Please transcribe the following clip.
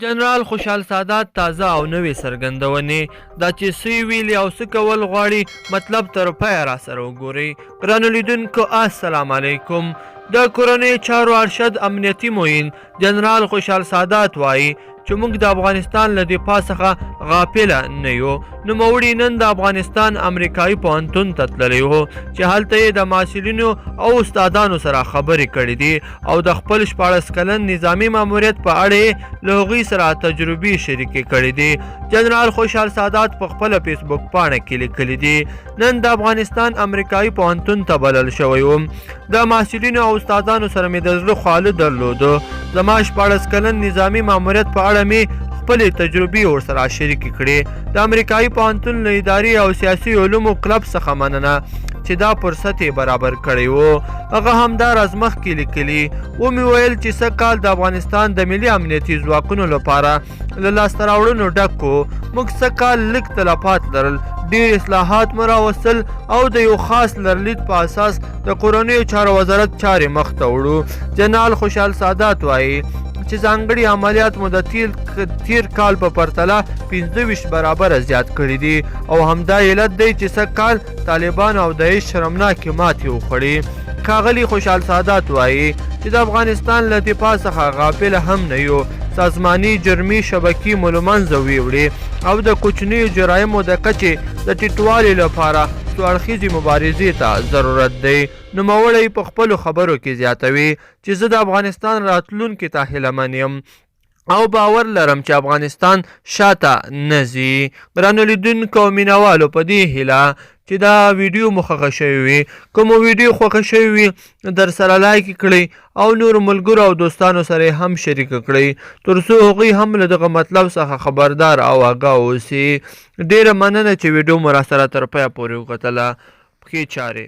جنرال خوشحال سادات تازه او نوې څرګندونې دا چې څه ویلي او څه کول غواړي مطلب تر پایه را سره وګورئ. ګرانو لیدونکو السلام علیکم. د کورنیو چارو ارشد امنیتي معین جنرال خوشحال سادات وایي چې موږ د افغانستان له دفاع څخه غافله نه یو. نوموړي نن د افغانستان امریکایي پوهنتون ته تللی و چې هلته یې د محصلینو او استادانو سره خبرې کړې دي او د خپل 14 کلن نظامي ماموریت په اړه یې له هغوی سره تجربې شریکې کړې دي. جنرال خوشحال سادات په خپله فیسبوک پاڼه کې لیکلي دي نن د افغانستان امریکایي پوهنتون ته بلل شوی وم. د محصلینو او استادانو سره مې د زړه خواله درلودو. زما 14 کلن نظامي ماموریت په اړه مې خپلې تجربې ورسره شریکې کړې. د امریکایي پوهنتون له اداري او سیاسي علومو کلب څخه مننه چې دا فرصت یې برابر کړی و. هغه همداراز مخکې لیکلي ومې ویل چې څه کال د افغانستان د ملي امنیتي ځواکونو لپاره له لاسته راوړنو ډک و. موږ څه کال لږ تلفات لرل، ډېر اصلاحات مو راوستل او د یو خاص لرلید په اساس د کورنیو چارو وزارت چارې مخ ته وړو. جنرال خوشحال سادات وایي چې ځانګړي عملیات مو د تیر کال په پرتله 25 برابره زیات کړي دي او همدا علت دی چې څه کال طالبان او داعش شرمناکې ماتې وخوړې. ښاغلي خوشحال سادات وایي چې د افغانستان له دفاع څخه غافله هم نه یو. سازماني جرمي شبکې مو له منځه ویوړې او د کوچنیو جرایمو د کچې د ټیټوالي لپاره څو اړخیزې مبارزې ته ضرورت دی. نوموړی په خپلو خبرو کې زیاتوي چې زه د افغانستان راتلونکي ته هیله یم او باور لرم چې افغانستان شاته نه ځي. ګرانو لیدونکو او مینوالو په دې هیله چې دا ویډیو مو خوښه شوې وي، کومه ویډیو خوښه شوې وي در سره لایک کړئ او نور ملګرو او دوستانو سره هم شریک کړئ تر څو هغوی هم له دغه مطلب څخه خبردار او آګاه اوسي. ډیره مننه چې ویډیو مو را سره تر پایه پورې وکتله. پښې چارې